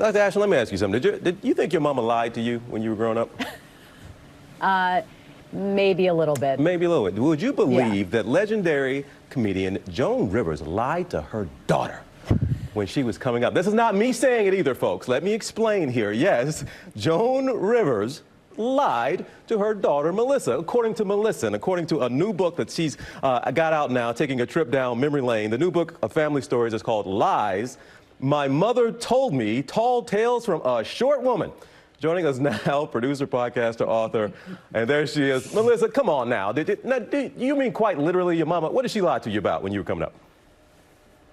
Dr. Ashton, let me ask you something. Did you think your mama lied to you when you were growing up? Maybe a little bit. Maybe a little bit. Would you believe that legendary comedian Joan Rivers lied to her daughter when she was coming up? This is not me saying it either, folks. Let me explain here. Yes, Joan Rivers lied to her daughter, Melissa. According to Melissa, and according to a new book that she's got out now, taking a trip down memory lane, the new book of family stories is called Lies. My Mother Told Me, Tall Tales from a Short Woman. Joining us now, producer, podcaster, author, and there she is. Melissa, come on now. Did you mean quite literally your mama? What did she lie to you about when you were coming up?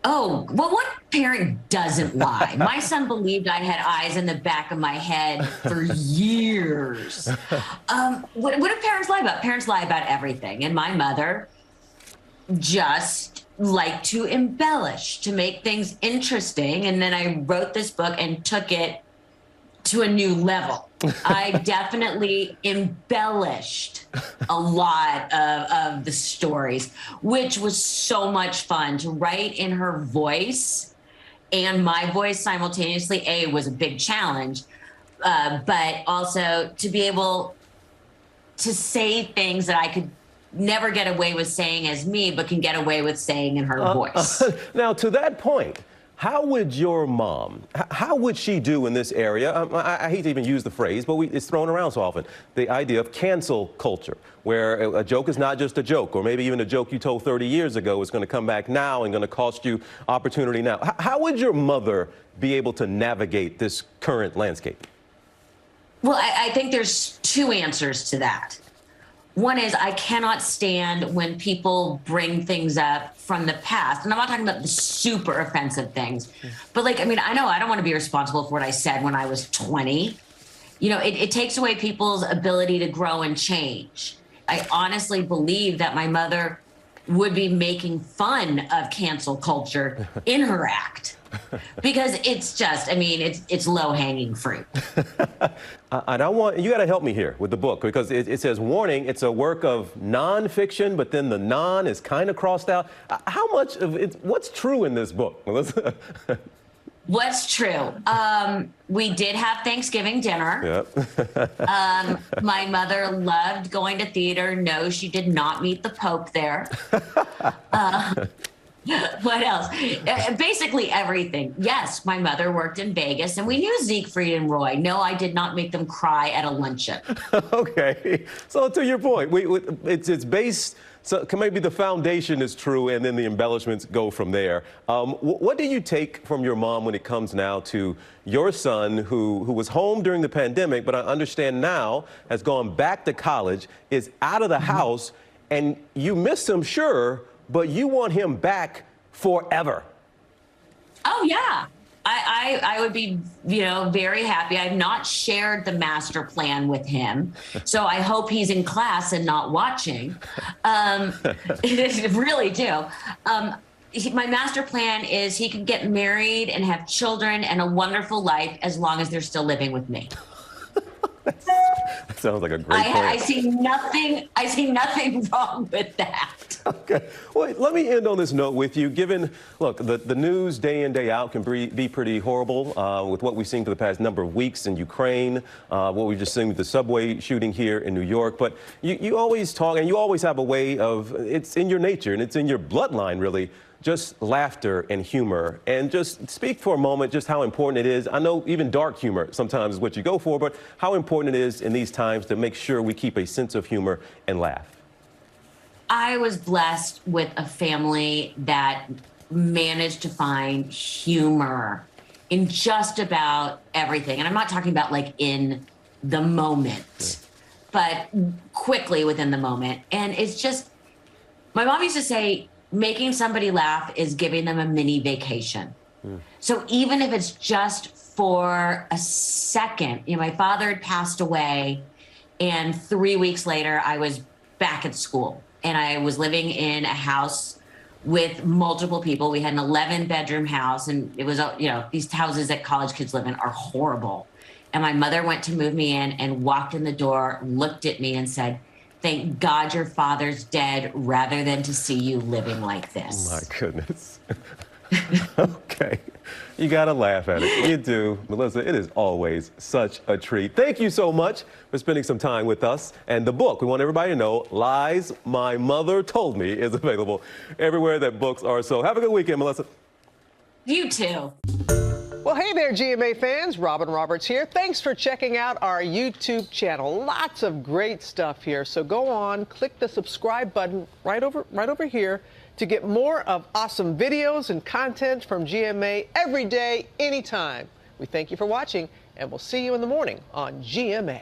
Oh, well, what parent doesn't lie? My son believed I had eyes in the back of my head for years. What do parents lie about? Parents lie about everything. And my mother just liked to embellish, to make things interesting. And then I wrote this book and took it to a new level. I definitely embellished a lot of the stories, which was so much fun to write in her voice and my voice simultaneously. It was a big challenge, but also to be able to say things that I could never get away with saying as me, but can get away with saying in her voice. Now, to that point, how would your mom, how would she do in this area? I hate to even use the phrase, but it's thrown around so often. The idea of cancel culture, where a joke is not just a joke, or maybe even a joke you told 30 years ago is going to come back now and going to cost you opportunity now. How would your mother be able to navigate this current landscape? Well, I think there's two answers to that. One is I cannot stand when people bring things up from the past. And I'm not talking about the super offensive things. But I know I don't want to be responsible for what I said when I was 20. You know, it takes away people's ability to grow and change. I honestly believe that my mother would be making fun of cancel culture in her act. Because it's just, it's low-hanging fruit. You got to help me here with the book, because it says, warning, it's a work of nonfiction, but then the non is kind of crossed out. How much of it, what's true in this book, Melissa? What's true? We did have Thanksgiving dinner. Yep. My mother loved going to theater. No, she did not meet the Pope there. What else? Basically everything. Yes, my mother worked in Vegas, and we knew Siegfried and Roy. No, I did not make them cry at a luncheon. Okay. So to your point, it's based, so maybe the foundation is true, and then the embellishments go from there. What do you take from your mom when it comes now to your son who was home during the pandemic, but I understand now has gone back to college, is out of the house, and you miss him, sure, but you want him back forever? Oh, yeah. I would be, very happy. I've not shared the master plan with him, so I hope he's in class and not watching. Really do. My master plan is he could get married and have children and a wonderful life as long as they're still living with me. That sounds like a great plan. I see nothing wrong with that. Okay. Well, let me end on this note with you. Given, look, the news day in, day out can be pretty horrible with what we've seen for the past number of weeks in Ukraine, what we've just seen with the subway shooting here in New York. But you always talk, and you always have a way of, it's in your nature and it's in your bloodline, really, just laughter and humor. And just speak for a moment just how important it is. I know even dark humor sometimes is what you go for, but how important it is in these times to make sure we keep a sense of humor and laugh. I was blessed with a family that managed to find humor in just about everything. And I'm not talking about in the moment, but quickly within the moment. And it's just, my mom used to say, making somebody laugh is giving them a mini vacation. So even if it's just for a second, my father had passed away, and 3 weeks later I was back at school, and I was living in a house with multiple people. We had an 11-bedroom house, and it was, these houses that college kids live in are horrible. And my mother went to move me in and walked in the door, looked at me and said, "Thank God your father's dead rather than to see you living like this." Oh, my goodness. Okay. You gotta laugh at it. You do. Melissa, it is always such a treat. Thank you so much for spending some time with us. And the book, we want everybody to know, Lies My Mother Told Me, is available everywhere that books are sold. Have a good weekend, Melissa. You too. Well, hey there, GMA fans. Robin Roberts here. Thanks for checking out our YouTube channel. Lots of great stuff here. So go on, click the subscribe button right over here to get more of awesome videos and content from GMA every day, anytime. We thank you for watching, and we'll see you in the morning on GMA.